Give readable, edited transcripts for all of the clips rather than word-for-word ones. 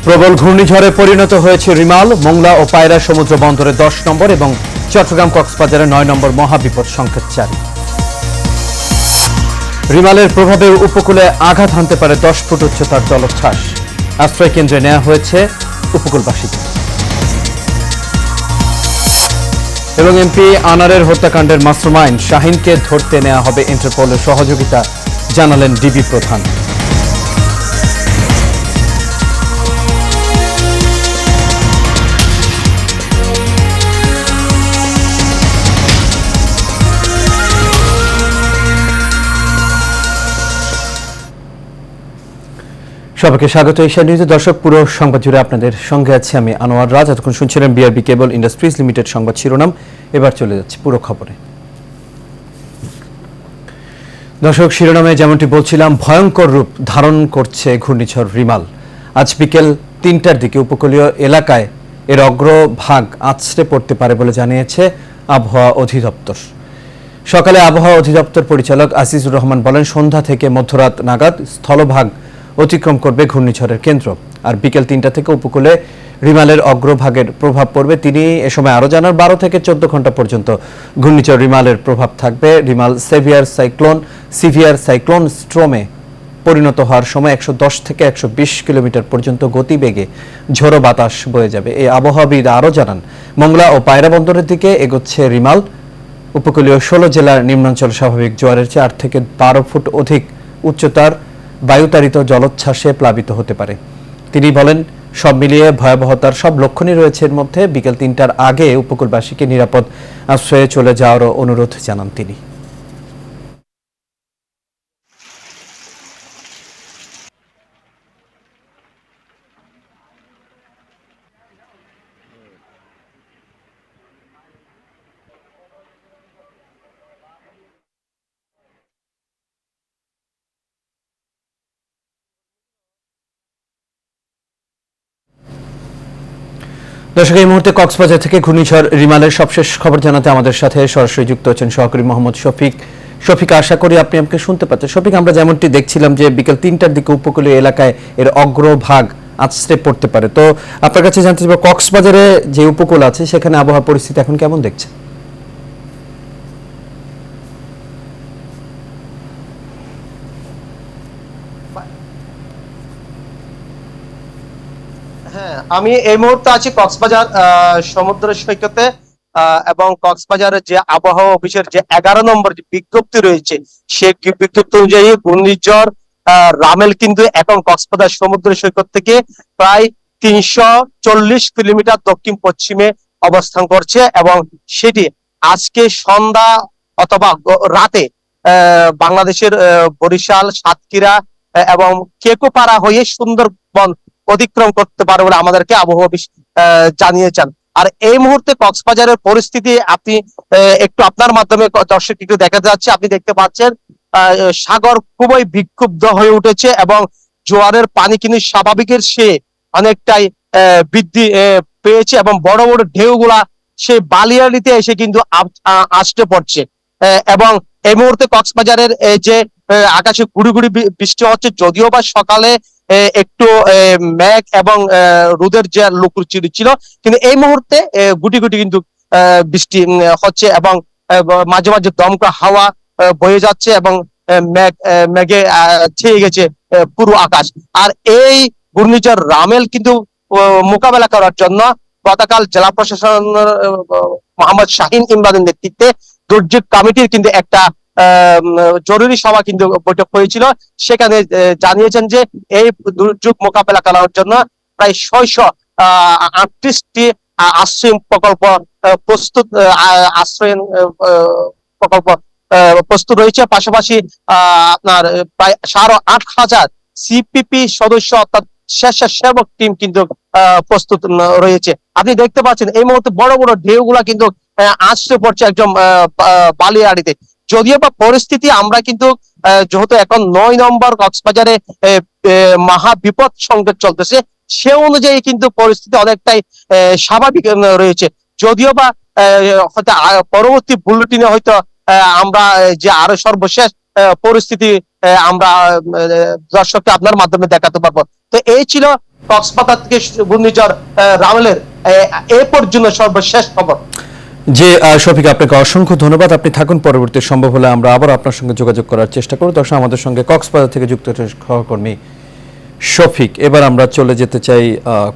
প্রবল ঘূর্ণিঝড়ে পরিণত হয়েছে রিমাল। মোংলা ও পায়রা সমুদ্র বন্দরে 10 নম্বর এবং চট্টগ্রাম কক্সবাজারে 9 নম্বর মহাবিপদ সংকেত জারি। রিমালের প্রভাবে উপকূলে আঘাত হানতে পারে 10 ফুট উচ্চতার জলোচ্ছ্বাস। আশ্রয় কেন্দ্রে নেওয়া হয়েছে উপকূলবাসীকে। এবং এমপি আনারের হত্যাকাণ্ডের মাস্টারমাইন্ড শাহিনকে ধরতে নেওয়া হবে ইন্টারপোলের সহযোগিতা, জানালেন ডিবি প্রধান। সবাইকে স্বাগত এশিয়া নিউজে। দর্শক, পুরো সংবাদ জুড়ে আপনাদের সঙ্গে আছি আমি আনোয়ার রাজ। এতক্ষণ শুনছিলেন বিআরবি কেবল ইন্ডাস্ট্রিজ লিমিটেড সংবাদ শিরোনাম। এবার চলে যাচ্ছে পুরো খবরে। দর্শক, শিরোনামে যেমনটি বলছিলাম, ভয়ঙ্কর রূপ ধারণ করছে ঘূর্ণিঝড় রিমাল। আজ বিকেল 3টার দিকে উপকূলীয় এলাকায় এর অগ্রভাগ আছড়ে পড়তে পারে বলে জানিয়েছে আবহাওয়া অধিদপ্তর। সকালে আবহাওয়া অধিদপ্তর পরিচালক আজিজুর রহমান বলেন, সন্ধ্যা থেকে মধ্যরাত নাগাদ স্থলভাগ অতিক্রম করবে ঘূর্ণিঝড়ের কেন্দ্র, আর বিকেল 3টা থেকে উপকূলে রিমালের অগ্রভাগের প্রভাব পড়বে। তিনি এ সময় আরও জানান, 12 থেকে 14 ঘন্টা পর্যন্ত ঘূর্ণিঝড় রিমালের প্রভাব থাকবে। রিমাল সিভিয়ার সাইক্লোন স্ট্রমে পরিণত হওয়ার সময় 110 থেকে 120 কিলোমিটার পর্যন্ত গতিবেগে ঝোড়ো বাতাস বয়ে যাবে। এই আবহাওয়াবিদ আরও জানান, মোংলা ও পায়রা বন্দরের দিকে এগোচ্ছে রিমাল। উপকূলীয় 16 জেলার নিম্নাঞ্চল স্বাভাবিক জোয়ারের 4 থেকে 12 ফুট অধিক উচ্চতার বায়ুতাড়িত জলোচ্ছ্বাসে প্লাবিত হতে পারে। তিনি বলেন, সব মিলিয়ে ভয়াবহতার সব লক্ষণই রয়েছে। এর মধ্যে বিকেল 3টার আগে উপকূলবাসীকে নিরাপদ আশ্রয়ে চলে যাওয়ারও অনুরোধ জানান তিনি। দর্শক, এই মুহূর্তে কক্সবাজার থেকে ঘূর্ণিঝড় রিমালের সবশেষ খবর জানাতে আমাদের সাথে সরাসরি যুক্ত হচ্ছেন সহকারী মোহাম্মদ শফিক। আশা করি আপনি আমাকে শুনতে পাচ্ছেন। শফিক, আমরা যেমনটি দেখছিলাম যে বিকেল 3টার দিকে উপকূলীয় এলাকায় এর অগ্রভাগ আছড়ে পড়তে পারে। তো আপনার কাছে জানতে চাইব, কক্সবাজারে যে উপকূল আছে সেখানে আবহাওয়া পরিস্থিতি এখন কেমন দেখছেন? হ্যাঁ, আমি এই মুহূর্তে আছি কক্সবাজার সমুদ্র সৈকতে, এবং কক্সবাজারের যে আবহাওয়া অফিসের যে 11 নম্বর যে বিজ্ঞপ্তি রয়েছে, সেই বিজ্ঞপ্তি অনুযায়ী ঘূর্ণিঝড় রামেল কিন্তু এখন কক্সবাজার সমুদ্র সৈকত থেকে প্রায় 340 কিলোমিটার দক্ষিণ পশ্চিমে অবস্থান করছে, এবং সেটি আজকে সন্ধ্যা অথবা রাতে বাংলাদেশের বরিশাল, সাতক্ষীরা এবং কেকুপাড়া হয়ে সুন্দরবন অতিক্রম করতে পারে বলে আমাদেরকে আবহাওয়া অফিস জানিয়েছেন। আর এই মুহূর্তে কক্সবাজারের পরিস্থিতি আপনি একটু আপনার মাধ্যমে দর্শক একটু দেখাতে যাচ্ছে। আপনি দেখতে পাচ্ছেন সাগর খুবই বিক্ষুব্ধ হয়ে উঠেছে, এবং জোয়ারের পানি কিন্তু স্বাভাবিকের সে অনেকটাই বৃদ্ধি পেয়েছে, এবং বড় বড় ঢেউগুলা সেই বালিয়াড়িতে এসে কিন্তু আসতে পড়ছে। এবং এই মুহূর্তে কক্সবাজারের যে আকাশে গুড়ি গুড়ি বৃষ্টি হচ্ছে, যদিও বা সকালে একটু মেঘ এবং রোদের যে লুকোচুরি ছিল, কিন্তু এই মুহূর্তে গুটি গুটি কিন্তু বৃষ্টি হচ্ছে, এবং মাঝে মাঝে দমকা হাওয়া বয়ে যাচ্ছে, এবং মেঘে ছেয়ে গেছে পুরো আকাশ। আর এই ঘূর্ণিঝড় রামেল কিন্তু মোকাবেলা করার জন্য গতকাল জেলা প্রশাসন মোহাম্মদ শাহিন ইমরানের নেতৃত্বে দুর্যোগ কমিটির কিন্তু একটা জরুরি সভা কিন্তু বৈঠক হয়েছিল। সেখানে জানিয়েছেন যে এই দুর্যোগ মোকাবেলা করার জন্য প্রায় 638টি আশ্রয় প্রকল্প প্রস্তুত আশ্রয় প্রকল্প প্রস্তুত রয়েছে। পাশাপাশি আপনার প্রায় 8,500 সিপিপি সদস্য অর্থাৎ স্বেচ্ছাসেবক টিম কিন্তু প্রস্তুত রয়েছে। আপনি দেখতে পাচ্ছেন এই মুহূর্তে বড় বড় ঢেউগুলা কিন্তু আসতে পড়ছে একদম বালিয়াড়িতে। যদিও বা পরিস্থিতি আমরা কিন্তু যেহেতু এখন 9 নম্বর কক্সবাজারে মহা বিপদ সংকেত চলতেছে, সে অনুযায়ী কিন্তু পরিস্থিতি অনেকটাই স্বাভাবিক রয়েছে। যদিও বা হয়তো পরবর্তী বুলেটিনে হয়তো আমরা যে আরো সর্বশেষ পরিস্থিতি আমরা দর্শককে আপনার মাধ্যমে দেখাতে পারবো। তো এই ছিল কক্সবাজার থেকে ঘূর্ণিঝড় রামেলের এ পর্যন্ত সর্বশেষ খবর। যে শফিক, আপনাকে অসংখ্য ধন্যবাদ। আপনি থাকুন, পরবর্তী সম্ভব হলে আমরা আবার আপনার সঙ্গে যোগাযোগ করার চেষ্টা করব। দর্শক, আমাদের সঙ্গে কক্সবাজার থেকে যুক্ত সহকর্মী শফিক। এবার আমরা চলে যেতে চাই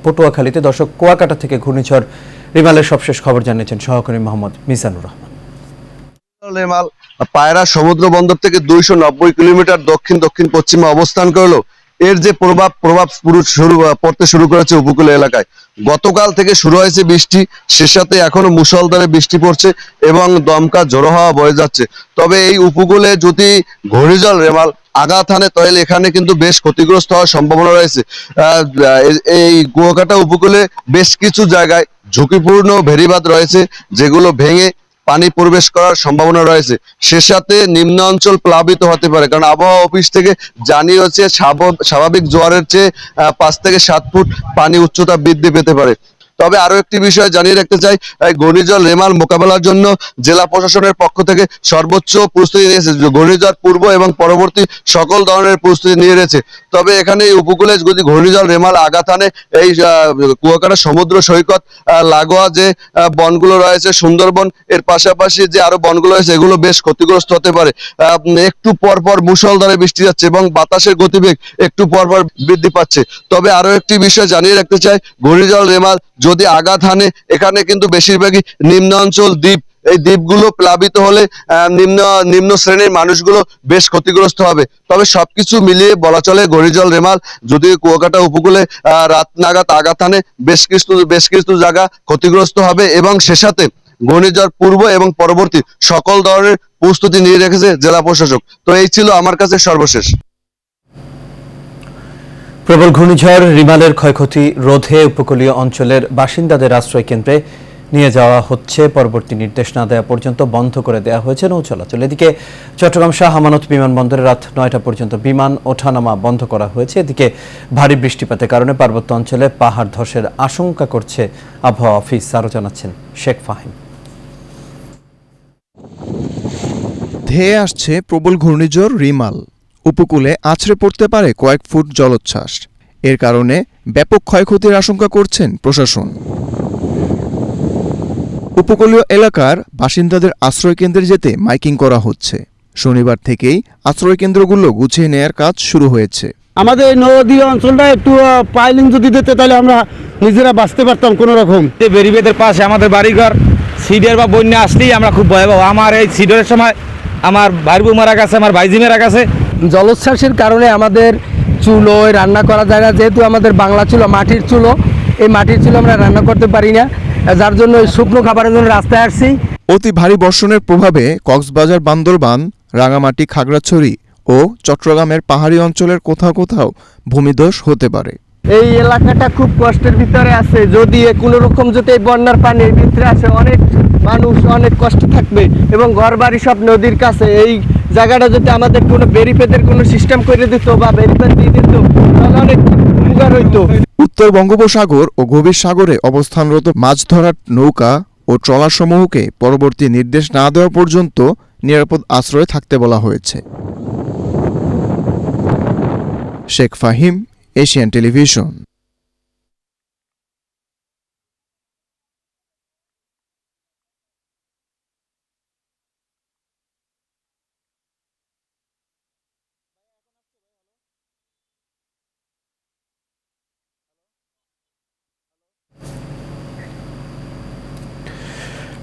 পটুয়াখালীতে। দর্শক, কুয়াকাটা থেকে ঘূর্ণিঝড় রিমালের সবশেষ খবর জানিয়েছেন সহকর্মী মোহাম্মদ মিজানুর রহমান। রিমাল পায়রা সমুদ্র বন্দর থেকে 290 কিলোমিটার দক্ষিণ দক্ষিণ পশ্চিমে অবস্থান করলো। এর যে প্রভাব পড়তে শুরু করেছে উপকূল এলাকায়। গতকাল থেকে শুরু হয়েছে বৃষ্টি, সে সাথে এখনো মুষলধারে বৃষ্টি পড়ছে এবং দমকা ঝোড়ো হাওয়া বয়ে যাচ্ছে। তবে এই উপকূলে যদি ঘূর্ণিঝড় রেমাল আঘাত হানে তাহলে এখানে কিন্তু বেশ ক্ষতিগ্রস্ত হওয়ার সম্ভাবনা রয়েছে। এই কুয়াকাটা উপকূলে বেশ কিছু জায়গায় ঝুঁকিপূর্ণ ভেরিবাঁধ রয়েছে, যেগুলো ভেঙে পানি প্রবেশ করার সম্ভাবনা রয়েছে। সে সাথে নিম্ন অঞ্চল প্লাবিত হতে পারে, কারণ আবহাওয়া অফিস থেকে জানিয়েছে স্বাভাবিক জোয়ারের চেয়ে 5 থেকে 7 ফুট পানি উচ্চতা বৃদ্ধি পেতে পারে। তবে আরো একটি বিষয় জানিয়ে রাখতে চাই, ঘূর্ণিঝড় রেমাল মোকাবেলার জন্য জেলা প্রশাসনের পক্ষ থেকে সর্বোচ্চ প্রস্তুতি নিয়েছে। ঘূর্ণিঝড় পূর্ব এবং পরবর্তী সকল ধরনের প্রস্তুতি নিয়ে রয়েছে। তবে এখানে এই উপকূলে যদি ঘূর্ণিঝড় রেমাল আঘাত আনে, এই কুয়াকাটা সমুদ্র সৈকত লাগোয়া যে বনগুলো রয়েছে, সুন্দরবন, এর পাশাপাশি যে আরো বনগুলো রয়েছে, এগুলো বেশ ক্ষতিগ্রস্ত হতে পারে। একটু পর পর মুষলধারে বৃষ্টি যাচ্ছে এবং বাতাসের গতিবেগ একটু পর পর বৃদ্ধি পাচ্ছে। তবে আরো একটি বিষয় জানিয়ে রাখতে চাই, ঘূর্ণিঝড় রেমাল যদি আঘাত হানে, এখানে কিন্তু বেশিরভাগই নিম্ন অঞ্চল দ্বীপ, এই দ্বীপগুলো প্লাবিত হলে নিম্ন শ্রেণীর মানুষগুলো বেশ ক্ষতিগ্রস্ত হবে। তবে সবকিছু মিলিয়ে বলা চলে ঘূর্ণিঝড় রেমাল যদি কুয়াকাটা উপকূলে রাত নাগাদ আঘাত হানে, বেশ কিছু জায়গা ক্ষতিগ্রস্ত হবে এবং সে সাথে ঘূর্ণিঝড় পূর্ব এবং পরবর্তী সকল ধরনের প্রস্তুতি নিয়ে রেখেছে জেলা প্রশাসক। তো এই ছিল আমার কাছে সর্বশেষ। প্রবল ঘূর্ণিঝড় রিমালের ক্ষয়ক্ষতি রোধে উপকূলীয় অঞ্চলের বাসিন্দাদের আশ্রয় কেন্দ্রে নিয়ে যাওয়া হচ্ছে। পরবর্তী নির্দেশ না দেওয়া পর্যন্ত বন্ধ করে দেওয়া হয়েছে নৌ চলাচল। এদিকে চট্টগ্রাম শাহ আমানত বিমানবন্দরে রাত 9টা পর্যন্ত বিমান ওঠানামা বন্ধ করা হয়েছে। এদিকে ভারী বৃষ্টিপাতের কারণে পার্বত্য অঞ্চলে পাহাড় ধসের আশঙ্কা করছে আবহাওয়া অফিস। আরও জানাচ্ছেন শেখ ফাহিম। ধেয়ে আসছে প্রবল ঘূর্ণিঝড় রিমাল। উপকূলে আছড়ে পড়তে পারে কয়েক ফুট জলোচ্ছ্বাস। এর কারণে ব্যাপক ক্ষয়ক্ষতির আশঙ্কা করছেন প্রশাসন। উপকূলীয় এলাকার বাসিন্দাদের আশ্রয়কেন্দ্রে যেতে মাইকিং করা হচ্ছে। শনিবার থেকেই আশ্রয়কেন্দ্রগুলো গুছিয়ে নেয়ার কাজ শুরু হয়েছে। আমাদের নদী অঞ্চলটা একটু পাইলিং যদি দিতে, তাহলে আমরা নিজেরা বাঁচতে পারতাম কোনো রকম। বেরিবেদের পাশে আমাদের বাড়িঘর, সিডের বা বন্যা আসলেই আমরা খুব ভয়াবহ। আমার এই সিডের সময় আমার ভাইবু মারা গেছে, আমার ভাইজি মারা গেছে। জলোচ্ছ্বাসের কারণে আমাদের চুলোয় রান্না করা যায় না, যেহেতু আমাদের বাংলা চুলো মাটির চুলো, এই মাটির চুলো আমরা রান্না করতে পারি না, যার জন্য শুকনো খাবারের জন্য রাস্তায় আসছি। অতি ভারী বর্ষণের প্রভাবে কক্সবাজার, বান্দরবান, রাঙামাটি, খাগড়াছড়ি ও চট্টগ্রামের পাহাড়ি অঞ্চলের কোথাও কোথাও ভূমিধস হতে পারে। এই এলাকাটা খুব কষ্টের ভিতরে আছে। যদি কোনো রকম যদি এই বন্যার পানি এর ভিতরে আসে, অনেক মানুষ অনেক কষ্ট থাকবে এবং ঘরবাড়ি সব নদীর কাছে। এই জায়গাটা যদি আমাদের কোনো বেরিপেদের কোনো সিস্টেম করে দিত বা বেরিপেদ দিয়ে দিত, তাহলে অনেক উপকার হইতো। উত্তর বঙ্গোপসাগর ও গভীর সাগরে অবস্থানরত মাছ ধরার নৌকা ও ট্রলারসমূহকে পরবর্তী নির্দেশ না দেওয়া পর্যন্ত নিরাপদ আশ্রয়ে থাকতে বলা হয়েছে। Sheikh Fahim, Asian television.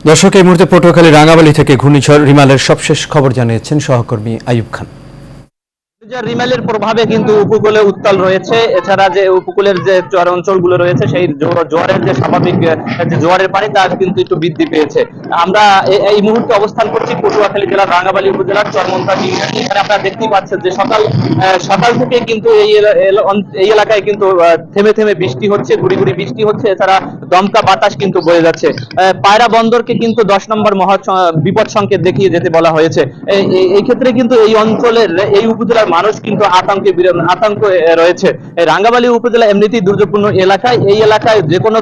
দর্শক, এই মুহূর্তে পটুয়াখালী রাঙাবালি থেকে ঘূর্ণিঝড় রিমালের সবশেষ খবর জানিয়েছেন সহকর্মী আইয়ুব খান। রিমেলের প্রভাবে কিন্তু উপকূলে উত্তাল রয়েছে। এছাড়া যে উপকূলের যে চর অঞ্চলগুলো রয়েছে, সেই জোয়ারের যে স্বাভাবিক যে জোয়ারের পানি, তার কিন্তু একটু বৃদ্ধি পেয়েছে। আমরা এই মুহূর্তে অবস্থান করছি পটুয়াখালী জেলার রাঙাবালি উপজেলার চরমন্তাটি। এখানে আপনারা দেখতেই পাচ্ছেন যে সকাল থেকে কিন্তু এই এলাকায় কিন্তু থেমে থেমে বৃষ্টি হচ্ছে, গুড়ি গুড়ি বৃষ্টি হচ্ছে। এছাড়া দমকা বাতাস কিন্তু বয়ে যাচ্ছে। পায়রা বন্দরকে কিন্তু 10 নম্বর বিপদ সংকেত দেখিয়ে যেতে বলা হয়েছে। এই ক্ষেত্রে কিন্তু এই অঞ্চলের, এই উপজেলার মানুষ কিন্তু আতঙ্কে রয়েছে। এই রাঙ্গামালী উপজেলা এমনিতেই দুর্যোগপূর্ণ এলাকায়, এই এলাকায় যে কোনো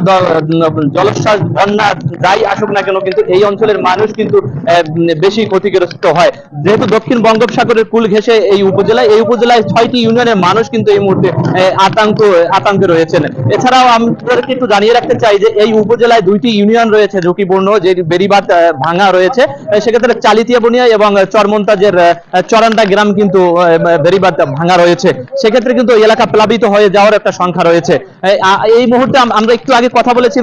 জলোচ্ছ্বাস, বন্যা যাই আসুক না কেন, কিন্তু এই অঞ্চলের মানুষ কিন্তু বেশি ক্ষতিগ্রস্ত হয়। যেহেতু দক্ষিণ বঙ্গোপসাগরের কূল ঘেঁষে এই উপজেলায় 6টি ইউনিয়নের মানুষ কিন্তু এই মুহূর্তে আতঙ্কে রয়েছেন। এছাড়াও আমাদেরকে একটু জানিয়ে রাখতে চাই যে এই উপজেলায় 2টি ইউনিয়ন রয়েছে ঝুঁকিপূর্ণ, যে বেড়িবাঁধ ভাঙা রয়েছে। সেক্ষেত্রে চালিতিয়া বনিয়া এবং চরমন্তাজের চরান্ডা গ্রাম কিন্তু বেড়িবাঁধ ভাঙা রয়েছে। সেক্ষেত্রে কিন্তু এলাকা প্লাবিত হয়ে যাওয়ার একটা সংখ্যা রয়েছে। এই মুহূর্তে আমরা একটু আগে কথা বলেছি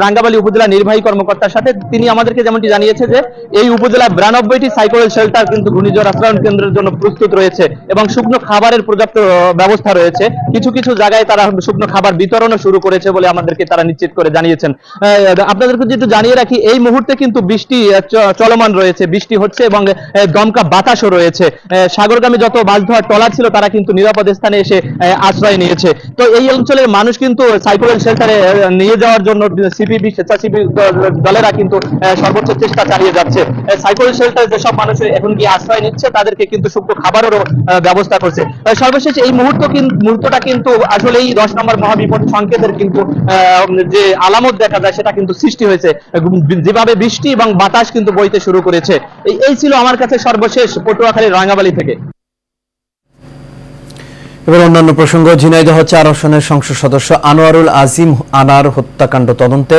রাঙ্গামালী উপজেলা নির্বাহী কর্মকর্তার সাথে। তিনি আমাদেরকে যেমনটি জানিয়েছে যে এই উপজেলায় 92টি সাইক্লোন শেল্টার কিন্তু ঘূর্ণিঝড় আশ্রয়ণ কেন্দ্রের জন্য প্রস্তুত রয়েছে এবং শুকনো খাবারের পর্যাপ্ত ব্যবস্থা রয়েছে। কিছু কিছু জায়গায় তারা শুকনো খাবার বিতরণও শুরু করেছে বলে আমাদেরকে তারা নিশ্চিত করে জানিয়েছেন। আপনাদেরকে যেহেতু জানিয়ে রাখি, এই মুহূর্তে কিন্তু বৃষ্টি চলমান রয়েছে, বৃষ্টি হচ্ছে এবং দমকা বাতাসও রয়েছে। সাগরগামী যত মাছ ধোয়ার ট্রলার ছিল তারা কিন্তু নিরাপদ স্থানে এসে আশ্রয় নিয়েছে। তো এই অঞ্চলের মানুষ কিন্তু সাইক্লোন শেল্টারে নিয়ে যাওয়ার জন্য সিপিবি, স্বেচ্ছাসেবী দলেরা কিন্তু সর্বোচ্চ চেষ্টা চালিয়ে যাচ্ছে। সাইক্লোন শেল্টারে যেসব মানুষ এখন গিয়ে আশ্রয় নিচ্ছে তাদেরকে কিন্তু শুকনো খাবারেরও ব্যবস্থা করছে। সর্বশেষ এই মুহূর্তটা কিন্তু আসলেই 10 নম্বর মহাবিপদ সংকেতের কিন্তু যে আলামত দেখা যায় সেটা কিন্তু সৃষ্টি হয়েছে। যেভাবে বৃষ্টি এবং বাতাস কিন্তু বইতে শুরু করেছে। এই ছিল আমার কাছে সর্বশেষ পটুয়াখালীর রাঙ্গামালী থেকে। এবার অন্যান্য প্রসঙ্গ। ঝিনাইদহ 4 আসনের সংসদ সদস্য আনোয়ারুল আজিম আনার হত্যাকাণ্ড তদন্তে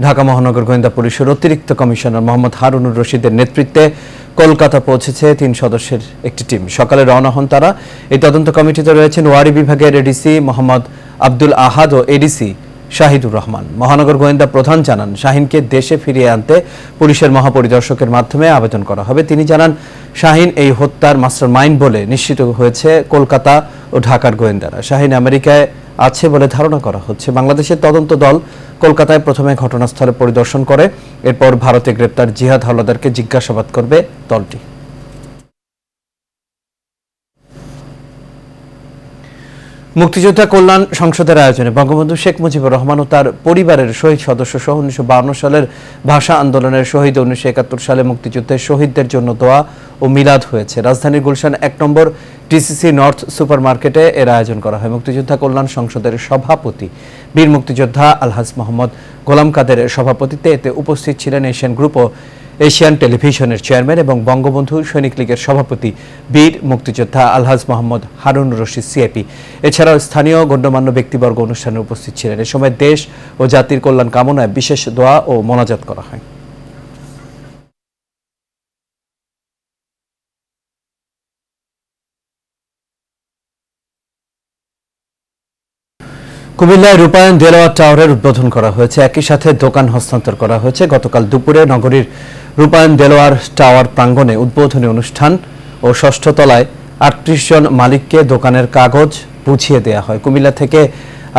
ঢাকা মহানগর গোয়েন্দা পুলিশের অতিরিক্ত কমিশনার মোহাম্মদ হারুনুর রশিদের নেতৃত্বে কলকাতা পৌঁছেছে 3 সদস্যের একটি টিম। সকালে রওনা হন তারা। এই তদন্ত কমিটিতে রয়েছেন ওয়ারী বিভাগের এডিসি মোহাম্মদ আব্দুল আহাদ ও এডিসি শাহিদুর রহমান। মহানগর গোয়েন্দা প্রধান জানান, শাহিনকে দেশে ফিরিয়ে আনতে পুলিশের মহাপরিদর্শকের মাধ্যমে আবেদন করা হবে। তিনি জানান, শাহিন এই হত্যার মাস্টারমাইন্ড বলে নিশ্চিত হয়েছে কলকাতা ও ঢাকার গোয়েন্দারা। শাহিন আমেরিকায় আছে বলে ধারণা করা হচ্ছে। বাংলাদেশের তদন্ত দল কলকাতায় প্রথমে ঘটনাস্থলে পরিদর্শন করে, এরপর ভারতে গ্রেপ্তার জিহাদ হাওলাদারকে জিজ্ঞাসাবাদ করবে দলটি। মুক্তিযোদ্ধা কল্যাণ সংসদের আয়োজনে বঙ্গবন্ধু শেখ মুজিবুর রহমান ও তার পরিবারের শহীদ সদস্য সহ 1952 সালের ভাষা আন্দোলনের শহীদ, 1971 সালে মুক্তিযুদ্ধের শহীদদের জন্য দোয়া ও মিলাদ হয়েছে। রাজধানীর গুলশান 1 নম্বর টিসিসি নর্থ সুপার মার্কেটে এর আয়োজন করা হয়। মুক্তিযোদ্ধা কল্যাণ সংসদের সভাপতি বীর মুক্তিযোদ্ধা আলহাজ মোহাম্মদ গোলাম কাদেরের সভাপতিত্বে এতে উপস্থিত ছিলেন এশিয়ান গ্রুপ ও এশিয়ান টেলিভিশনের চেয়ারম্যান এবং বঙ্গবন্ধু সৈনিক লীগের সভাপতি বীর মুক্তিযোদ্ধা আলহাজ মোহাম্মদ হারুনুর রশিদ সিআইপি। এছাড়াও স্থানীয় গণ্যমান্য ব্যক্তিবর্গ অনুষ্ঠানে উপস্থিত ছিলেন। এ সময় দেশ ও জাতির কল্যাণ কামনায় বিশেষ দোয়া ও মোনাজাত করা হয়। কুমিল্লায় রূপায়ণ দেলোয়ার টাওয়ারের উদ্বোধন করা হয়েছে। একই সাথে দোকান হস্তান্তর করা হয়েছে। গতকাল দুপুরে নগরীর রূপায়ণ দেলোয়ার টাওয়ার প্রাঙ্গণে উদ্বোধনী অনুষ্ঠান ও 6ষ্ঠ তলায় 38 জন মালিককে দোকানের কাগজ বুঝিয়ে দেওয়া হয়। কুমিল্লা থেকে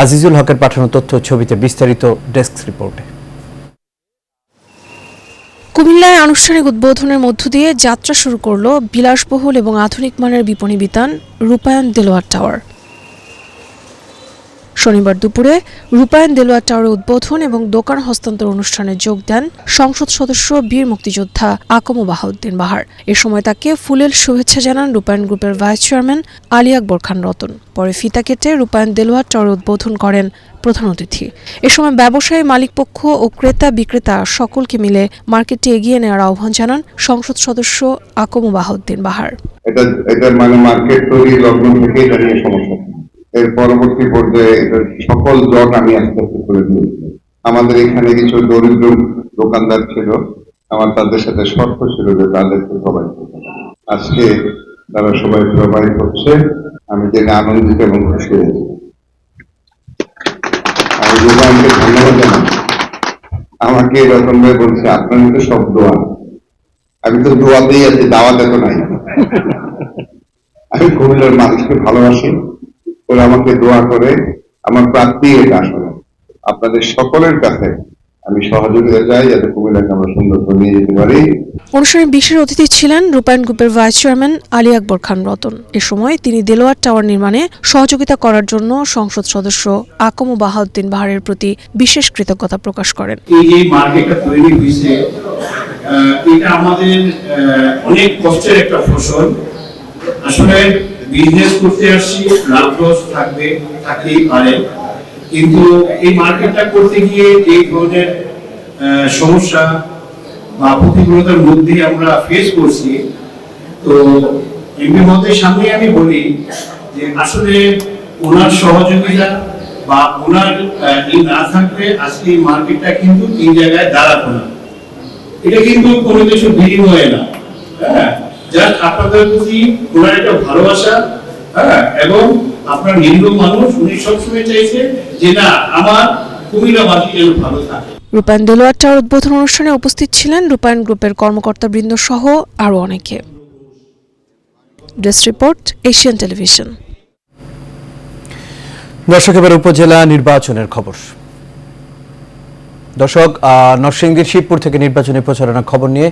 আজিজুল হকের পাঠানো তথ্য ছবিতে বিস্তারিত ডেস্ক রিপোর্টে। কুমিল্লায় আনুষ্ঠানিক উদ্বোধনের মধ্য দিয়ে যাত্রা শুরু করল বিলাসবহুল এবং আধুনিক মানের বিপণী বিতান রূপায়ণ দেলোয়ার টাওয়ার। শনিবার দুপুরে রূপায়ণ দেলোয়ার টাওয়ারের উদ্বোধন এবং দোকান হস্তান্তর অনুষ্ঠানে যোগ দেন সংসদ সদস্য বীর মুক্তিযোদ্ধা আকম বাহাউদ্দিন বাহার। এ সময় তাকে ফুলেল শুভেচ্ছা জানান রূপায়ণ গ্রুপের ভাইস চেয়ারম্যান আলী আকবর খান রতন। পরে ফিতা কেটে রূপায়ণ দেলোয়ার টাওয়ার উদ্বোধন করেন প্রধান অতিথি। এ সময় ব্যবসায়ী, মালিকপক্ষ ও ক্রেতা বিক্রেতা সকলকে মিলে মার্কেটটি এগিয়ে নেওয়ার আহ্বান জানান সংসদ সদস্য আকম বাহাউদ্দিন বাহার। এটা মানে মার্কেট তৈরি লগ্ন থেকে এটা নিয়ে সমস্যা। এর পরবর্তী পর্যায়ে সকল জট আমি আস্তে আস্তে করে দিয়েছি। আমাদের এখানে কিছু দরিদ্র দোকানদার ছিল, আমার তাদের সাথে শর্ত ছিল যে তাদেরকে প্রোভাইড করতে। আজকে তারা সবাই প্রোভাইড করছে, আমি জেনে আনন্দিত এবং খুশি হয়েছি। আমি দোকানকে ধন্যবাদ জানাই। আমাকে এরকম ভাবে বলছে, আপনার তো সব দোয়া। আমি তো দোয়াতেই আছি, দাওয়াতে তো নাই। আমি কুমিল্লার মানুষকে ভালোবাসি, ওরা আমাকে দোয়া করে। আমার প্রার্থী এটা আসলে আপনাদের সকলের কাছে আমি সহযোগিতা চাই, যাতে কুমিল্লাকে আমরা সুন্দর করে নিয়ে যেতে পারি। অনুষ্ঠানে বিশেষ অতিথি ছিলেন রূপায়ণ গ্রুপের ভাইস চেয়ারম্যান আলী আকবর খান রতন। এ সময় তিনি দেলোয়ার টাওয়ার নির্মাণে সহযোগিতা করার জন্য সংসদ সদস্য আকম বাহাউদ্দিন বাহারের প্রতি বিশেষ কৃতজ্ঞতা প্রকাশ করেন। এই যে মার্কেটটা তৈরি হয়েছে, এটা আমাদের অনেক কষ্টের একটা ফসল। আসলে বিজনেস করতে আসছি, লাভ লস থাকতেই পারে, কিন্তু এই মার্কেটটা করতে গিয়ে এই ধরনের সমস্যা বা প্রতিকূলতার মধ্যে আমরা ফেস করছি। তো এমনি মতের সামনে আমি বলি যে আসলে ওনার সহযোগিতা বা ওনার না থাকলে আজকে এই মার্কেটটা কিন্তু তিন জায়গায় দাঁড়াতো না। এটা কিন্তু কোনো কিছু বিনিময়ে না, হ্যাঁ, জাস্ট আপনাদের প্রতি ওনার একটা ভালোবাসা, হ্যাঁ, এবং আপনার নিরীহ মানুষ, উনি সবসময় চাইছে যে না আমার কুমিল্লাবাসী যেন ভালো থাকে। রূপায়ণ দেলোয়ার টাওয়ার উদ্বোধন অনুষ্ঠানে উপস্থিত ছিলেন রূপায়ণ গ্রুপের কর্মকর্তাবৃন্দ সহ আরও অনেকে। Desk report, Asian television. দর্শক, এবার উপজেলা নির্বাচনের খবর। দর্শক, নরসিংদীর শিবপুর থেকে নির্বাচনী প্রচারণা খবর নিয়ে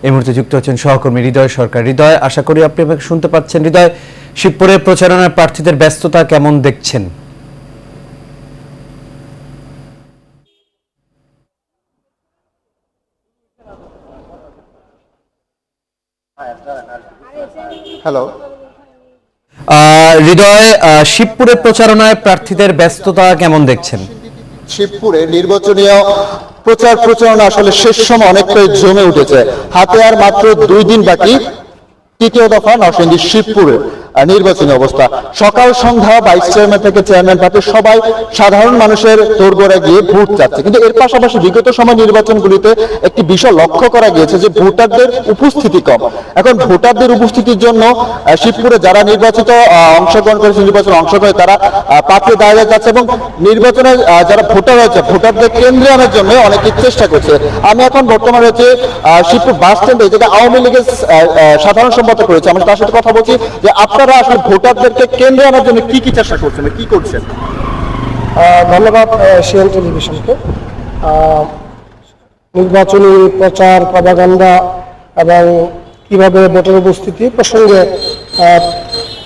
এই মুহূর্তে যুক্ত হচ্ছেন সহকর্মী হৃদয় সরকার। হৃদয়, আশা করি আপনি আমাকে শুনতে পাচ্ছেন। হৃদয়, শিবপুরে প্রচারণার প্রার্থীদের ব্যস্ততা কেমন দেখছেন? হ্যালো হৃদয়, শিবপুরে প্রচারণায় প্রার্থীদের ব্যস্ততা কেমন দেখছেন? শিবপুরে নির্বাচনীয় প্রচারণা আসলে শেষ সময় অনেকটাই জমে উঠেছে। হাতে আর মাত্র 2 দিন বাকি তৃতীয় দফা নরসিংদী শিবপুরে নির্বাচনী অবস্থা। সকাল সন্ধ্যা ভাইস চেয়ারম্যান থেকে চেয়ারম্যান প্রার্থী সবাই সাধারণ মানুষের দোরগোড়া গিয়ে ভোট চাচ্ছে, কিন্তু এর পাশাপাশি বিগত সময় নির্বাচনগুলিতে একটি বিষয় লক্ষ্য করা গিয়েছে যে ভোটারদের উপস্থিতি কম। এখন ভোটারদের উপস্থিতির জন্য শিবপুরে যারা অংশগ্রহণ করেছে, নির্বাচনে অংশগ্রহণ তারা প্রার্থী দাঁড়িয়ে যাচ্ছে এবং নির্বাচনে যারা ভোটার হয়েছে ভোটারদের কেন্দ্রে আনার জন্য অনেকে চেষ্টা করছে। আমি এখন বর্তমানে হচ্ছে শিবপুর বাস স্ট্যান্ডে, যেটা আওয়ামী লীগের সাধারণ সম্পাদক রয়েছে, আমি তার সাথে কথা বলছি যে আপনারা আসলে ভোটারদেরকে কেন্দ্রে আনার জন্য কি কি চেষ্টা করছেন, কি করছেন? ধন্যবাদ এশিয়ান টেলিভিশনকে। নির্বাচনী প্রচার, প্রপাগান্ডা এবং কিভাবে ভোটার উপস্থিতি প্রসঙ্গে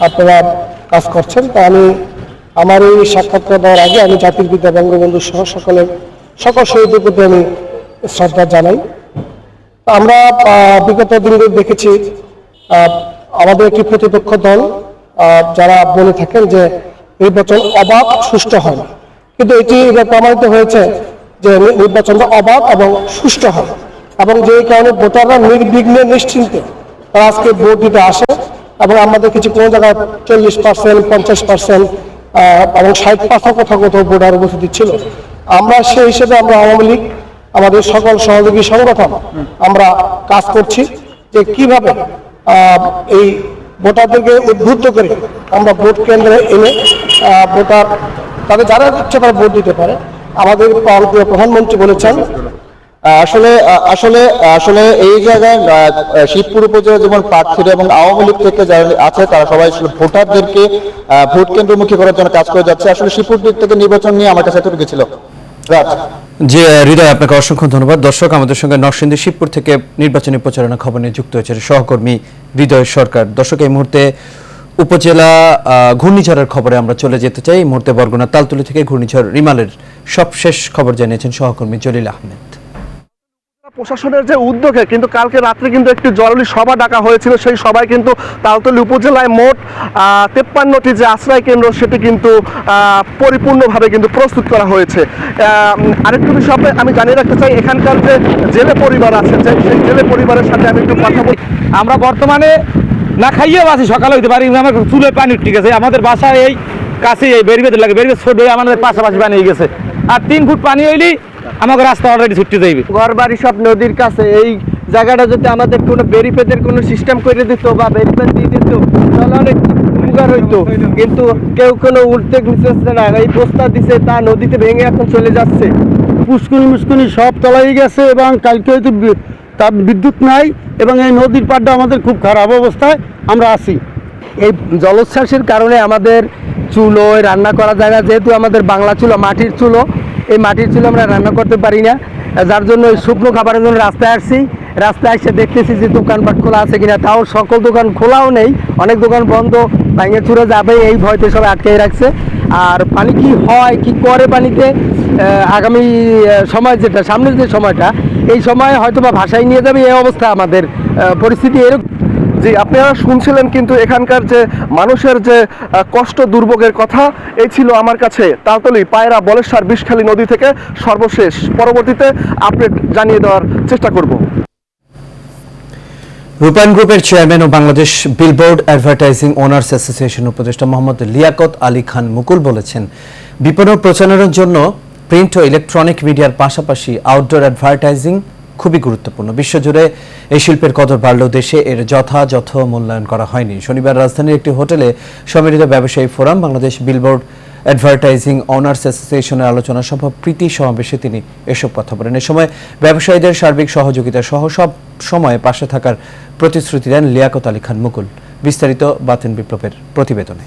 আপনারা কাজ করছেন, তা আমি আমার এই সাক্ষাৎকার দেওয়ার আগে আমি জাতির পিতা বঙ্গবন্ধু সহ সকল শহীদদের প্রতি আমি শ্রদ্ধা জানাই। আমরা বিগত দিনগুলো দেখেছি আমাদের একটি প্রতিপক্ষ দল যারা বলে থাকেন যে নির্বাচন অবাধ সুষ্ঠু হয় না, কিন্তু এটি এবার প্রমাণিত হয়েছে যে নির্বাচনটা অবাধ এবং সুষ্ঠু হয়, এবং যে কারণে ভোটাররা নির্বিঘ্নে নিশ্চিন্তে তারা আজকে ভোট দিতে আসে। এবং আমাদের কিছু কোনো জায়গায় 40%, 50% এবং 60% কোথাও ভোটার উপস্থিতি ছিল। আমরা সেই হিসেবে আমরা আওয়ামী লীগ আমাদের সকল সহযোগী সংগঠন আমরা কাজ করছি যে কিভাবে এই ভোটারদেরকে উদ্বুদ্ধ করে আমরা ভোট কেন্দ্রে এনে ভোটার তাদের যারা ইচ্ছে তারা ভোট দিতে পারে। আমাদের প্রধানমন্ত্রী বলেছেন আসলে আসলে আসলে এই জায়গায় শিবপুর উপজেলা যেমন প্রার্থীরা এবং আওয়ামী লীগ থেকে যারা আছে তারা সবাই ভোটারদেরকে ভোট কেন্দ্রমুখী করার জন্য কাজ করে যাচ্ছে। আসলে শিবপুর দিক থেকে নির্বাচন নিয়ে আমার কাছে এতটুকু ছিল। জি হৃদয়, আপনাকে অসংখ্য ধন্যবাদ। দর্শক, আমাদের সঙ্গে নরসিংদী শিবপুর থেকে নির্বাচনী প্রচারণা খবর নিয়ে যুক্ত হয়েছে সহকর্মী হৃদয় সরকার। দর্শক, এই মুহূর্তে উপজেলা ঘূর্ণিঝড়ের খবরে আমরা চলে যেতে চাই। এই মুহূর্তে বরগুনা তালতলী থেকে ঘূর্ণিঝড় রিমালের সবশেষ খবর জানিয়েছেন সহকর্মী জলিল আহমেদ। প্রশাসনের যে উদ্যোগে কিন্তু কালকে রাত্রে কিন্তু একটি জরুরি সভা ডাকা হয়েছিল। সেই সভায় কিন্তু তালতলী উপজেলায় মোট 53টি যে আশ্রয় কেন্দ্র সেটি কিন্তু পরিপূর্ণভাবে কিন্তু প্রস্তুত করা হয়েছে। আরেকটু বিষয় আমি জানিয়ে রাখতে চাই, এখানকার যে জেলে পরিবার আছে সেই জেলে পরিবারের সাথে আমি একটু কথা বলি। আমরা বর্তমানে না খাইয়ে বাসি, সকালে হইতে পারি, আমার চুলে পানি ঠিক আছে। আমাদের বাসায় এই কাছে এই বেরিবেদ লাগে, বেরিবেদ ছোট হয়ে আমাদের পাশাপাশি পানি হয়ে গেছে, আর 3 ফুট পানি হইলেই আমাকে রাস্তা অলরেডি ছুটতে যাইবে। ঘর বাড়ি সব নদীর কাছে, এই জায়গাটা যদি আমাদের কোনো ব্যারিকেডের কোনো সিস্টেম করে দিত বা ব্যারিকেড দিয়ে দিত তাহলে অনেক উপকার হইতো, কিন্তু কেউ কোনো উদ্যোগ নিচ্ছে না। এই বস্তা দিছে তা নদীতে ভেঙে এখন চলে যাচ্ছে। পুষ্কুনি সব তলাই গেছে এবং কালকে হয়তো তার বিদ্যুৎ নাই এবং এই নদীর পাড়টা আমাদের খুব খারাপ অবস্থায় আমরা আছি। এই জলোচ্ছ্বাসের কারণে আমাদের চুলোয় রান্না করা যায় না, যেহেতু আমাদের বাংলা চুলো মাটির চুলো, এই মাটির চুলো আমরা রান্না করতে পারি না, যার জন্য ওই শুকনো খাবারের জন্য রাস্তায় আসছি। রাস্তায় এসে দেখতেছি যে দোকানপাট খোলা আছে কিনা, তাও সকল দোকান খোলাও নেই, অনেক দোকান বন্ধ, ভাঙে চুরে যাবে এই ভয়তে সবাই আটকে রাখছে। আর পানি কি হয় কি করে পানিতে আগামী সময় যেটা সামনের যে সময়টা, এই সময় হয়তো বা ভাষায় নিয়ে যাবে এই অবস্থা আমাদের পরিস্থিতি এরকম। জি, আপনারা শুনছিলেন কিন্তু এখানকার যে মানুষের যে কষ্ট দুর্ভোগের কথা, এই ছিল আমার কাছে তালতলী পায়রা বলেশ্বর বিষখালী নদী থেকে সর্বশেষ। পরবর্তীতে আপডেট জানিয়ে দেওয়ার চেষ্টা করব। রূপায়ণ গ্রুপের চেয়ারম্যান ও Bangladesh billboard advertising owners association উপদেষ্টা মোহাম্মদ লিয়াকত আলী খান মুকুল বলেছেন, বিপণন প্রচারের জন্য প্রিন্ট ও ইলেকট্রনিক মিডিয়ার পাশাপাশি আউটডোর অ্যাডভার্টাইজিং খুবই গুরুত্বপূর্ণ। বিশ্বজুড়ে এই শিল্পের কদর বাড়লেও দেশে এর যথাযথ মূল্যায়ন করা হয়নি। শনিবার রাজধানীর একটি হোটেলে সম্মিলিত ব্যবসায়ী forum, Bangladesh billboard advertising owners অ্যাসোসিয়েশনের আলোচনা সভা প্রীতি সমাবেশে তিনি এসব কথা বলেন। এ সময় ব্যবসায়ীদের সার্বিক সহযোগিতা সহ সব সময় পাশে থাকার প্রতিশ্রুতি দেন লিয়াকত আলী খান মুকুল। বিস্তারিত বাতেন বিপ্লবের প্রতিবেদনে।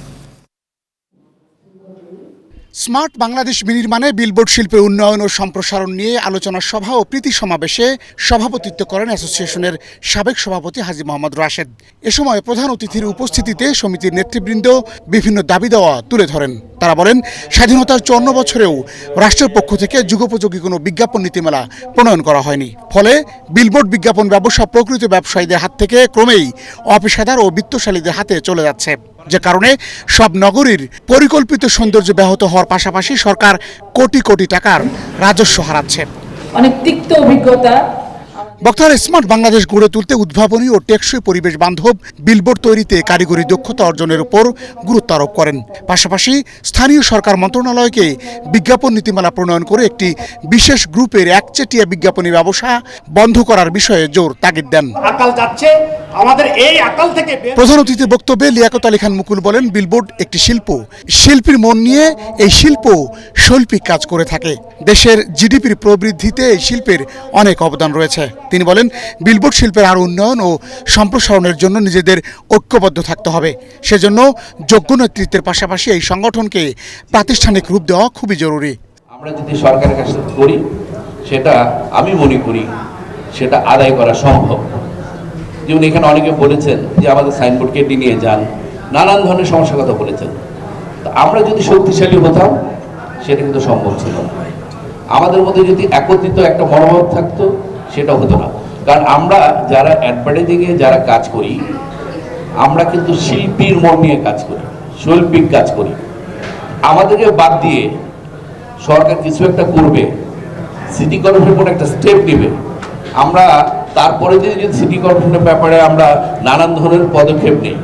স্মার্ট বাংলাদেশ বিনির্মাণে বিলবোর্ড শিল্পের উন্নয়ন ও সম্প্রসারণ নিয়ে আলোচনা সভা ও প্রীতি সমাবেশে সভাপতিত্ব করেন অ্যাসোসিয়েশনের সাবেক সভাপতি হাজী মোহাম্মদ রাশেদ। এ সময় প্রধান অতিথির উপস্থিতিতে সমিতির নেতৃবৃন্দ বিভিন্ন দাবি দেওয়া তুলে ধরেন। তারা বলেন, স্বাধীনতার 54 বছরেও রাষ্ট্রের পক্ষ থেকে যুগোপযোগী কোনো বিজ্ঞাপন নীতিমালা প্রণয়ন করা হয়নি। ফলে বিলবোর্ড বিজ্ঞাপন ব্যবসা প্রকৃত ব্যবসায়ীদের হাত থেকে ক্রমেই অপেশাদার ও বিত্তশালীদের হাতে চলে যাচ্ছে, যে কারণে সব নগরীর পরিকল্পিত সৌন্দর্য ব্যাহত হওয়ার পাশাপাশি সরকার কোটি কোটি টাকার রাজস্ব হারাচ্ছে। অনেক তিক্ত অভিজ্ঞতা। বক্তারা স্মার্ট বাংলাদেশ গড়ে তুলতে উদ্ভাবনী ও টেকসই পরিবেশ বান্ধব বিলবোর্ড তৈরিতে কারিগরি দক্ষতা অর্জনের উপর গুরুত্ব আরোপ করেন। পাশাপাশি স্থানীয় সরকার মন্ত্রণালয়কে বিজ্ঞাপন নীতিমালা প্রণয়ন করে একটি বিশেষ গ্রুপের একচেটিয়া বিজ্ঞাপনী ব্যবসা বন্ধ করার বিষয়ে জোর তাগিদ দেন। আকাল যাচ্ছে, আমাদের এই আকাল থেকে প্রধান অতিথির বক্তব্যে লিয়াকত আলী খান মুকুল বলেন, বিলবোর্ড একটি শিল্প, শিল্পীর মন নিয়ে এই শিল্প শৈল্পিক কাজ করে থাকে। দেশের জিডিপির প্রবৃদ্ধিতে এই শিল্পের অনেক অবদান রয়েছে। তিনি বলেন, বিলবোর্ড শিল্পের আরও উন্নয়ন ও সম্প্রসারণের জন্য নিজেদের ঐক্যবদ্ধ থাকতে হবে। সেজন্য যোগ্য নেতৃত্বের পাশাপাশি এই সংগঠনকে প্রাতিষ্ঠানিক রূপ দেওয়া খুবই জরুরি। আমরা যদি সরকারের কাছে করি, সেটা আমি মনে করি সেটা আদায় করা সম্ভব। যেমন এখানে অনেকে বলেছেন যে আমাদের সাইনবোর্ড কেটে নিয়ে যান, নানান ধরনের সমস্যার কথা বলেছেন। তো আমরা যদি শক্তিশালী হতাম, সেটা কিন্তু সম্ভব ছিল না। আমাদের মধ্যে যদি একত্রিত একটা মনোভাব থাকতো, সেটা হতো না। কারণ আমরা যারা অ্যাডভার্টাইজিংয়ে যারা কাজ করি, আমরা কিন্তু শিল্পীর মন নিয়ে কাজ করি, শৈল্পিক কাজ করি। আমাদেরকে বাদ দিয়ে সরকার কিছু একটা করবে, সিটি কর্পোরেশন কোনো একটা স্টেপ নেবে, আমরা তারপরে যদি সিটি কর্পোরেশনের ব্যাপারে আমরা নানান ধরনের পদক্ষেপ নিই,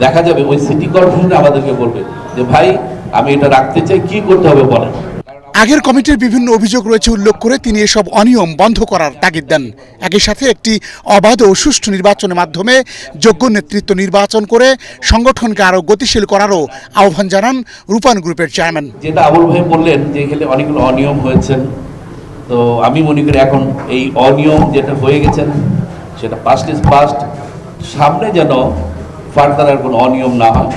দেখা যাবে ওই সিটি কর্পোরেশন আমাদেরকে বলবে যে ভাই আমি এটা রাখতে চাই, কি করতে হবে বলেন। আগের কমিটির বিভিন্ন অভিযোগ রয়েছে উল্লেখ করে তিনি এসব অনিয়ম বন্ধ করার তাগিদ দেন। একই সাথে একটি অবাধ ও সুষ্ঠু নির্বাচনের মাধ্যমে যোগ্য নেতৃত্ব নির্বাচন করে সংগঠনকে আরও গতিশীল করারও আহ্বান জানান রূপায়ণ গ্রুপের চেয়ারম্যান। যেটা আবুল ভাই বললেন যে এখানে অনেকগুলো অনিয়ম হয়েছেন, তো আমি মনে করি এখন এই অনিয়ম যেটা হয়ে গেছেন সেটা পাস্ট ইজ পাস্ট। সামনে যেন ফার্দার আর কোনো অনিয়ম না হয়,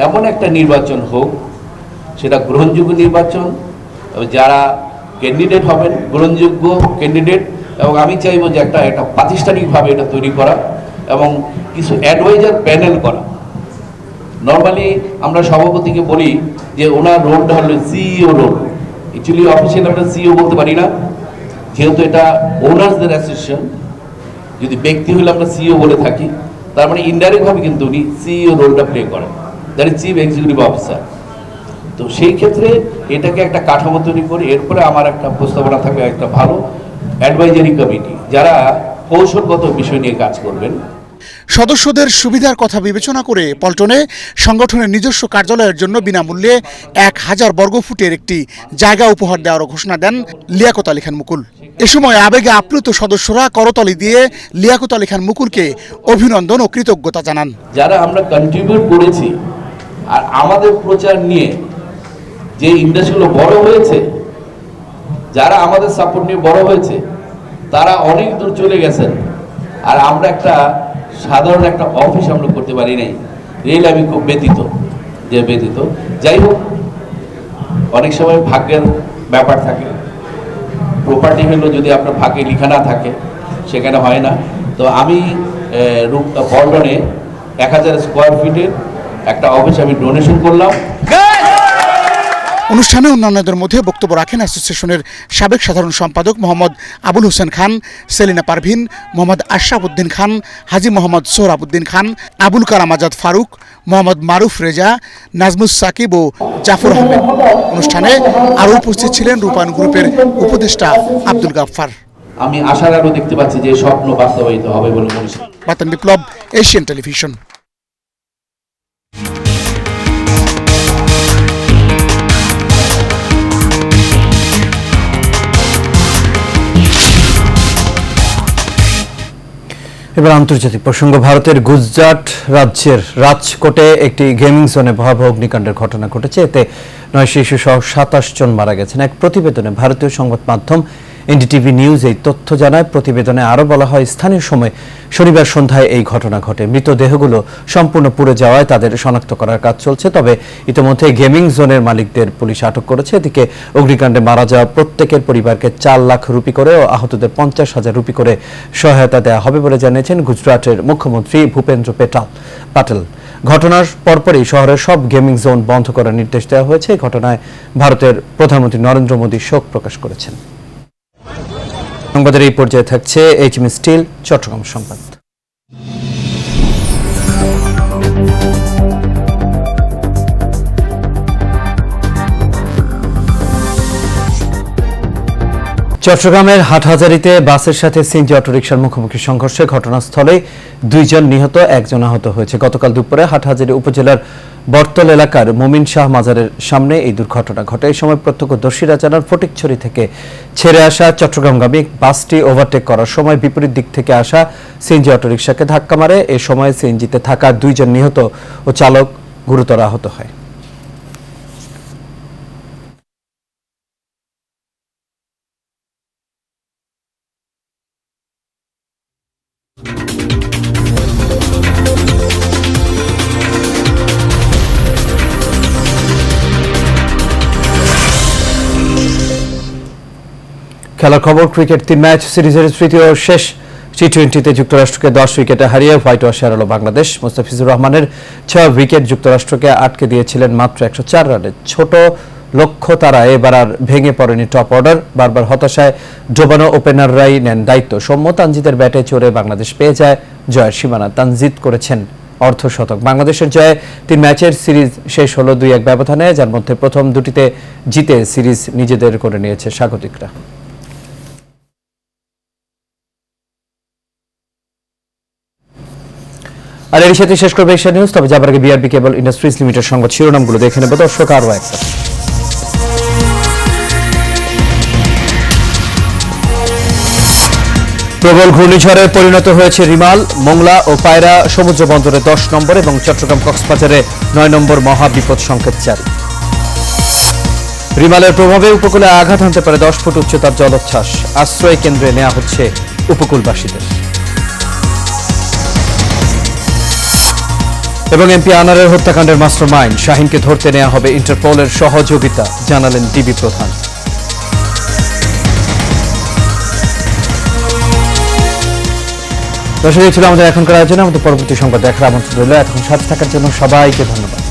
এমন একটা নির্বাচন হোক, সেটা গ্রহণযোগ্য নির্বাচন, যারা ক্যান্ডিডেট হবেন গ্রহণযোগ্য ক্যান্ডিডেট, এবং আমি চাইবো যে একটা প্রাতিষ্ঠানিকভাবে এটা তৈরি করা এবং কিছু অ্যাডভাইজার প্যানেল করা। নর্মালি আমরা সভাপতিকে বলি যে ওনার রোলটা হলো সিইও রোল, অ্যাকচুয়ালি অফিসিয়াল আমরা সিইও বলতে পারি না, যেহেতু এটা ওনার্সদের অ্যাসোসিয়েশন। যদি ব্যক্তি হলে আমরা সিইও বলে থাকি, তার মানে ইনডাইরেক্টভাবে কিন্তু উনি সিইও রোলটা প্লে করেন, that is chief executive officer. তো সেই ক্ষেত্রে এটাকে একটা কাঠামো তৈরি করে এরপরে আমার একটা প্রস্তাবনা থাকবে একটা ভালো অ্যাডভাইজারি কমিটি, যারা কৌশলগত বিষয় নিয়ে কাজ করবেন। সদস্যদের সুবিধার কথা বিবেচনা করে পল্টনে সংগঠনের নিজস্ব কার্যালয়ের জন্য বিনামূল্যে 1000 বর্গফুটের একটি জায়গা উপহার দেওয়ার ঘোষণা দেন লিয়াকত আলী খান মুকুল। এ সময় আবেগে আপ্লুত সদস্যরা করতালি দিয়ে লিয়াকত আলী খান মুকুলকে অভিনন্দন ও কৃতজ্ঞতা জানান। যারা আমরা কন্ট্রিবিউট করেছি আর আমাদের প্রচার নিয়ে যে ইন্ডাস্ট্রিগুলো বড় হয়েছে, যারা আমাদের সাপোর্ট নিয়ে বড় হয়েছে, তারা অনেক দূর চলে গেছেন, আর আমরা একটা সাধারণ একটা অফিস আমরা করতে পারি নাই। রেল আমি খুব ব্যথিত। যাই হোক, অনেক সময় ভাগ্যের ব্যাপার থাকে। প্রপার্টি হলো যদি আপনার ভাগ্যে লেখা না থাকে, সেখানে হয় না। তো আমি পল্টনে 1000 স্কোয়ার ফিটের একটা অফিস আমি ডোনেশন করলাম। অনুষ্ঠানে অন্যান্যদের মধ্যে বক্তব্য রাখেন অ্যাসোসিয়েশনের সাবেক সাধারণ সম্পাদক মোহাম্মদ আবুল হোসেন খান, সেলিনা পারভিন, মোহাম্মদ আশরাফ উদ্দিন খান, হাজী মোহাম্মদ সোহরাব উদ্দিন খান, আবুল কালাম আজাদ ফারুক, মোহাম্মদ মারুফ রেজা, নাজমুস সাকিব ও জাফর আহমেদ। অনুষ্ঠানে আরও উপস্থিত ছিলেন রূপায়ণ গ্রুপের উপদেষ্টা আব্দুল গাফফার। আমি আশার আলো দেখতে পাচ্ছি যে স্বপ্ন বাস্তবায়িত হবে বলে মনে হচ্ছে। বাতন বিপ্লব, এশিয়ান টেলিভিশন। এবার আন্তর্জাতিক প্রসঙ্গ। ভারতের গুজরাট রাজ্যের রাজকোটে একটি গেমিং জোনে ভয়াবহ অগ্নিকাণ্ডের ঘটনা ঘটেছে। এতে 9 শিশু সহ 27 জন মারা গেছেন। এক প্রতিবেদনে ভারতীয় সংবাদ মাধ্যম এনডিটিভি নিউজ এই তথ্য জানায়। প্রতিবেদনে আরও বলা হয়, স্থানীয় সময় শনিবার সন্ধ্যায় এই ঘটনা ঘটে। মৃতদেহগুলো সম্পূর্ণ পুড়ে যাওয়ায় তাদের শনাক্ত করার কাজ চলছে। তবে ইতিমধ্যে গেমিং জোনের মালিকদের পুলিশ আটক করেছে। এদিকে অগ্নিকাণ্ডে মারা যাওয়া প্রত্যেকের পরিবারকে 4 লাখ রুপি করে ও আহতদের 50,000 রুপি করে সহায়তা দেওয়া হবে বলে জানিয়েছেন গুজরাটের মুখ্যমন্ত্রী ভূপেন্দ্র পাটেল। ঘটনার পরপরই শহরের সব গেমিং জোন বন্ধ করার নির্দেশ দেওয়া হয়েছে। এই ঘটনায় ভারতের প্রধানমন্ত্রী নরেন্দ্র মোদী শোক প্রকাশ করেছেন। সংবাদের এই পর্যায়ে থাকছে এইচএম স্টিল চট্টগ্রাম সংবাদ। চট্টগ্রামের হাটহাজারীতে বাসের সাথে সিএনজি অটোরিকশার মুখোমুখি সংঘর্ষে ঘটনাস্থলে 2 জন নিহত, 1 জন আহত হয়েছে। গতকাল দুপুরে হাটহাজারী উপজেলার বর্তল এলাকার মোমিন শাহ মাজারের সামনে এই দুর্ঘটনা ঘটে। এই সময় প্রত্যক্ষদর্শীরা জানান, ফটিকছড়ি থেকে ছেড়ে আসা চট্টগ্রামগামী বাসটি ওভারটেক করার সময় বিপরীত দিক থেকে আসা সিএনজি অটোরিকশাকে ধাক্কা মারে। এ সময় সিএনজিতে থাকা 2 জন নিহত ও চালক গুরুতর আহত হয়। খেলার খবর। ক্রিকেট 3 ম্যাচ সিরিজের তৃতীয় শেষ টি20তে যুক্তরাষ্ট্রকে 10 উইকেটে হারিয়ে হোয়াইট ওয়াশ হারালো বাংলাদেশ। মুস্তাফিজুর রহমানের 6 উইকেট যুক্তরাষ্ট্রকে আটকে দিয়েছিলেন মাত্র 104 রানে। ছোট লক্ষ্য তারা এবার আর ভেঙে পড়েনি টপ অর্ডার। বারবার হতাশায় ডোবানো ওপেনাররাই নেন দায়িত্ব। সৌম্য তানজিদের ব্যাটে চড়ে বাংলাদেশ পেয়ে যায় জয়ের সীমানা। তানজিদ করেছেন অর্ধশতক। বাংলাদেশের জয়ে 3 ম্যাচের সিরিজ শেষ হলো 2-1 ব্যবধানে, যার মধ্যে প্রথম দুটিতে জিতে সিরিজ নিজেদের করে নিয়েছে স্বাগতিকরা। আর এর সাথে শেষ করবে এশিয়া নিউজ। তবে যাবার আগে বিআরবি কেবল ইন্ডাস্ট্রিজ লিমিটেড সংবাদ শিরোনামগুলো দেখে নেব দর্শক। আরও একটা প্রবল ঘূর্ণিঝড়ে পরিণত হয়েছে রিমাল। মোংলা ও পায়রা সমুদ্র বন্দরে 10 নম্বর এবং চট্টগ্রাম কক্সবাজারে 9 নম্বর মহাবিপদ সংকেত জারি। রিমালের প্রভাবে উপকূলে আঘাত হানতে পারে 10 ফুট উচ্চতার জলোচ্ছ্বাস। আশ্রয় কেন্দ্রে নেওয়া হচ্ছে উপকূলবাসীদের। এবং এমপি আনারের হত্যাকাণ্ডের মাস্টারমাইন্ড শাহিনকে ধরতে নেওয়া হবে ইন্টারপোলের সহযোগিতা, জানালেন ডিবি প্রধান। দর্শক, এই ছিল আমাদের এখনকার আয়োজনে। আমাদের পরবর্তী সংবাদ দেখার আমন্ত্রণ রইল। এখন সাথে থাকার জন্য সবাইকে ধন্যবাদ।